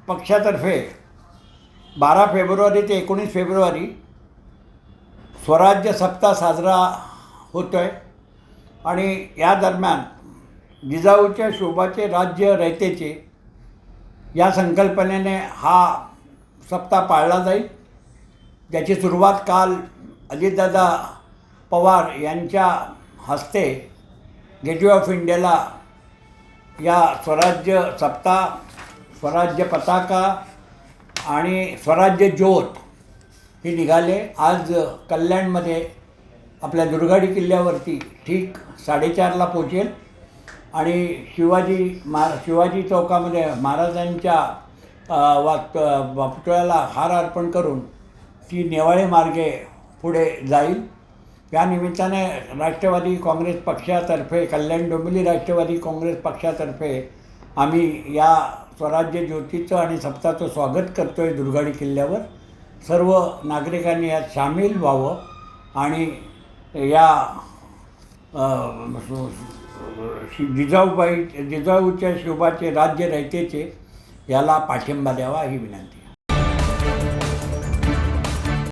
पक्षातर्फे 12 फेब्रुवारी ते 19 फेब्रुवारी स्वराज्य सप्ताह साजरा होतो आहे आणि या दरम्यान जिजाऊच्या शोभाचे राज्य रयतेचे या संकल्पनेने हा सप्ताह पाळला जाईल, ज्याची सुरुवात काल अजितदादा पवार यांच्या हस्ते गेटवे ऑफ इंडियाला या स्वराज्य सप्ताह, स्वराज्य पताका आणि स्वराज्य ज्योत हे निघाले. आज कल्याणमध्ये आपल्या दुर्गाडी किल्ल्यावरती ठीक 4:30ला पोचेल आणि शिवाजी चौकामध्ये महाराजांच्या पुतळ्याला हार अर्पण करून ती नेवाळे मार्गे पुढे जाईल. या निमित्ताने राष्ट्रवादी काँग्रेस पक्षातर्फे, कल्याण डोंबिवली राष्ट्रवादी काँग्रेस पक्षातर्फे आम्ही या स्वराज्य ज्योतीचं आणि सप्ताहाचं स्वागत करतो आहे. दुर्गाडी किल्ल्यावर सर्व नागरिकांनी यात सामील व्हावं आणि या जिजाऊच्या शोभाचे राज्य रयतेचे याला पाठिंबा द्यावा ही विनंती.